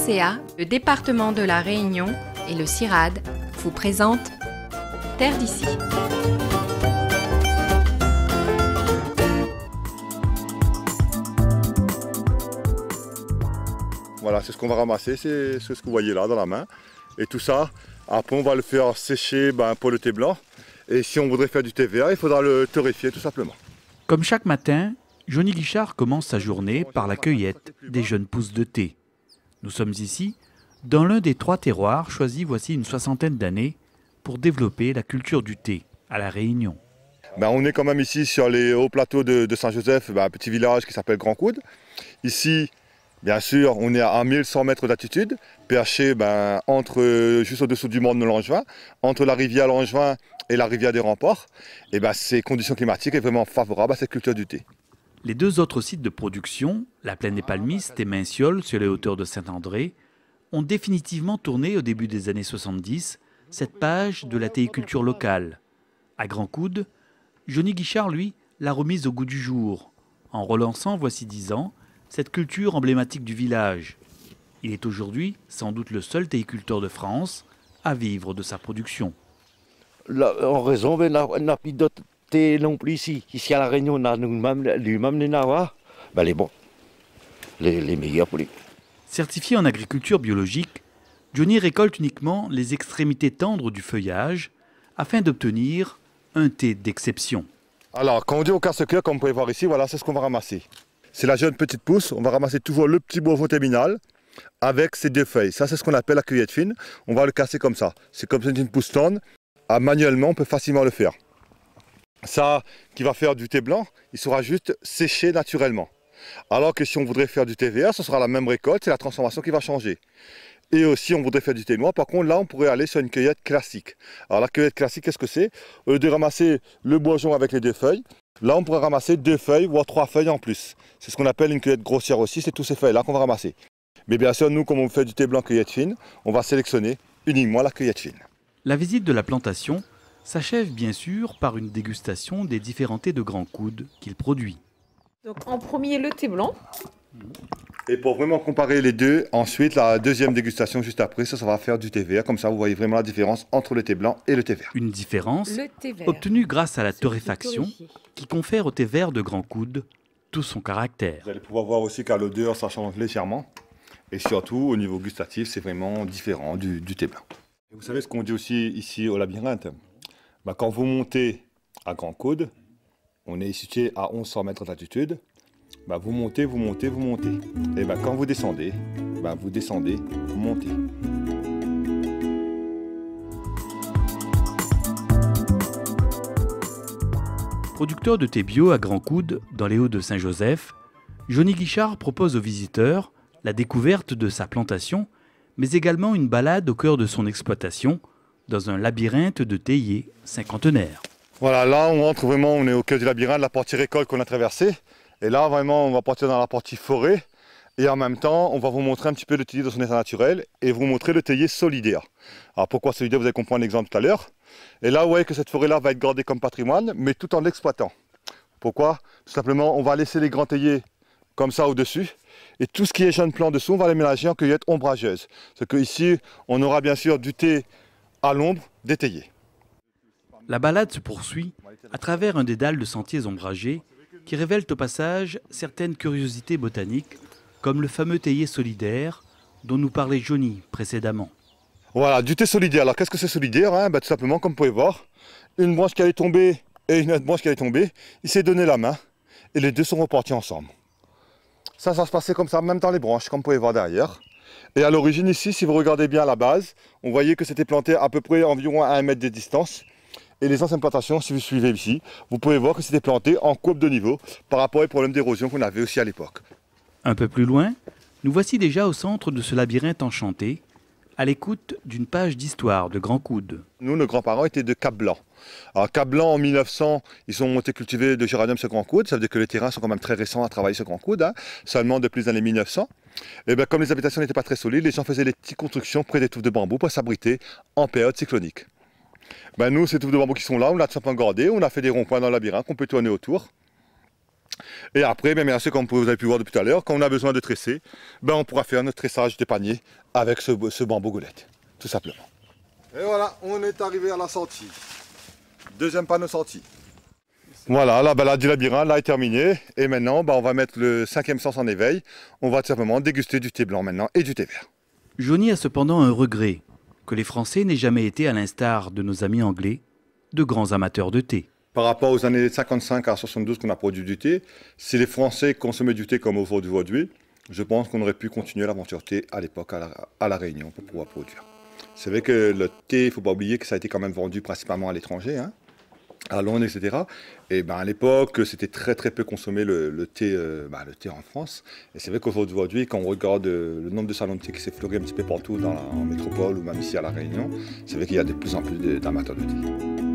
FCA, le département de la Réunion et le CIRAD vous présentent Terre d'ici. Voilà, c'est ce qu'on va ramasser, c'est ce que vous voyez là dans la main. Et tout ça, après on va le faire sécher pour le thé blanc. Et si on voudrait faire du thé vert, il faudra le torréfier tout simplement. Comme chaque matin, Johnny Guichard commence sa journée par la cueillette des jeunes pousses de thé. Nous sommes ici, dans l'un des 3 terroirs choisis voici une 60aine d'années pour développer la culture du thé à La Réunion. On est quand même ici sur les hauts plateaux de Saint-Joseph, un petit village qui s'appelle Grand Coude. Ici, bien sûr, on est à 1100 mètres d'altitude, perché juste au-dessous du Morne de Langevin, entre la rivière Langevin et la rivière des Remparts. Et ces conditions climatiques sont vraiment favorables à cette culture du thé. Les 2 autres sites de production, la Plaine des Palmistes et Mainciol sur les hauteurs de Saint-André, ont définitivement tourné au début des années 70 cette page de la théiculture locale. À Grand Coude, Johnny Guichard, lui, l'a remise au goût du jour, en relançant, voici 10 ans, cette culture emblématique du village. Il est aujourd'hui sans doute le seul théiculteur de France à vivre de sa production. En raison, on n'a plus d'autres thé non plus ici. Ici à La Réunion, on a nous-mêmes les Nava, les bons, les meilleurs pour lui. Certifié en agriculture biologique, Johnny récolte uniquement les extrémités tendres du feuillage afin d'obtenir un thé d'exception. Alors, quand on dit au casse-cœur, comme vous pouvez voir ici, voilà, c'est ce qu'on va ramasser. C'est la jeune petite pousse, on va ramasser toujours le petit bourgeon terminal avec ses 2 feuilles. Ça, c'est ce qu'on appelle la cueillette fine. On va le casser comme ça. C'est comme une pousse tendre. Manuellement, on peut facilement le faire. Ça, qui va faire du thé blanc, il sera juste séché naturellement. Alors que si on voudrait faire du thé vert, ce sera la même récolte, c'est la transformation qui va changer. Et aussi, on voudrait faire du thé noir. Par contre, là, on pourrait aller sur une cueillette classique. Alors, la cueillette classique, qu'est-ce que c'est? Au lieu de ramasser le bourgeon avec les 2 feuilles, là, on pourrait ramasser 2 feuilles, voire 3 feuilles en plus. C'est ce qu'on appelle une cueillette grossière aussi, c'est tous ces feuilles-là qu'on va ramasser. Mais bien sûr, nous, comme on fait du thé blanc cueillette fine, on va sélectionner uniquement la cueillette fine. La visite de la plantation s'achève bien sûr par une dégustation des différents thés de Grand Coude qu'il produit. Donc en premier, le thé blanc. Et pour vraiment comparer les deux, ensuite, la deuxième dégustation juste après, ça va faire du thé vert. Comme ça, vous voyez vraiment la différence entre le thé blanc et le thé vert. Une différence obtenue grâce à la torréfaction qui confère au thé vert de Grand Coude tout son caractère. Vous allez pouvoir voir aussi qu'à l'odeur, ça change légèrement. Et surtout, au niveau gustatif, c'est vraiment différent du thé blanc. Et vous savez ce qu'on dit aussi ici au labyrinthe? Quand vous montez à Grand Coude, on est situé à 1100 mètres d'altitude. Vous montez, vous montez, vous montez. Et quand vous descendez, vous montez. Producteur de thé bio à Grand Coude, dans les Hauts de Saint-Joseph, Johnny Guichard propose aux visiteurs la découverte de sa plantation, mais également une balade au cœur de son exploitation, dans un labyrinthe de théiers cinquantenaires. Voilà, là on rentre vraiment, on est au cœur du labyrinthe, la partie récolte qu'on a traversée. Et là vraiment, on va partir dans la partie forêt. Et en même temps, on va vous montrer un petit peu le théier dans son état naturel et vous montrer le théier solidaire. Alors pourquoi solidaire? Vous allez comprendre l'exemple tout à l'heure. Et là, vous voyez que cette forêt-là va être gardée comme patrimoine, mais tout en l'exploitant. Pourquoi? Tout simplement, on va laisser les grands théiers comme ça au-dessus. Et tout ce qui est jeunes plants dessous, on va les mélanger en cueillette ombrageuse. C'est qu'ici, on aura bien sûr du thé à l'ombre, des théiers. La balade se poursuit à travers un dédale de sentiers ombragés qui révèlent au passage certaines curiosités botaniques, comme le fameux théier solidaire dont nous parlait Johnny précédemment. Voilà, du thé solidaire. Alors qu'est-ce que c'est solidaire? Tout simplement, comme vous pouvez voir, une branche qui allait tomber et une autre branche qui allait tomber, il s'est donné la main et les deux sont repartis ensemble. Ça se passait comme ça, même dans les branches, comme vous pouvez voir derrière. Et à l'origine ici, si vous regardez bien à la base, on voyait que c'était planté à peu près environ à 1 mètre de distance. Et les anciennes plantations, si vous suivez ici, vous pouvez voir que c'était planté en courbe de niveau par rapport aux problèmes d'érosion qu'on avait aussi à l'époque. Un peu plus loin, nous voici déjà au centre de ce labyrinthe enchanté, à l'écoute d'une page d'histoire de Grand Coude. Nous, nos grands-parents étaient de Cap-Blanc. Alors Cap-Blanc, en 1900, ils ont monté cultiver de géranium sur Grand Coude. Ça veut dire que les terrains sont quand même très récents à travailler sur Grand Coude, seulement depuis les années 1900. Et comme les habitations n'étaient pas très solides, les gens faisaient des petites constructions près des touffes de bambou pour s'abriter en période cyclonique. Nous, ces touffes de bambou qui sont là, on l'a tout simplement gardé, on a fait des ronds-points dans le labyrinthe qu'on peut tourner autour. Et après, bien sûr, comme vous avez pu voir depuis tout à l'heure, quand on a besoin de tresser, ben, on pourra faire notre tressage des paniers avec ce bambou goélette, tout simplement. Et voilà, on est arrivé à la sortie. Deuxième panneau sorti. Voilà, la balade du labyrinthe là est terminée. Et maintenant, on va mettre le 5e sens en éveil. On va tout simplement déguster du thé blanc maintenant et du thé vert. Johnny a cependant un regret, que les Français n'aient jamais été, à l'instar de nos amis anglais, de grands amateurs de thé. Par rapport aux années 55 à 72 qu'on a produit du thé, si les Français consommaient du thé comme aujourd'hui, je pense qu'on aurait pu continuer l'aventure thé à l'époque à la Réunion pour pouvoir produire. C'est vrai que le thé, il ne faut pas oublier que ça a été quand même vendu principalement à l'étranger, hein, à Londres, etc. Et à l'époque, c'était très peu consommé le thé en France. Et c'est vrai qu'aujourd'hui, quand on regarde le nombre de salons de thé qui s'est fleuré un petit peu partout en métropole ou même ici à La Réunion, c'est vrai qu'il y a de plus en plus d'amateurs de thé.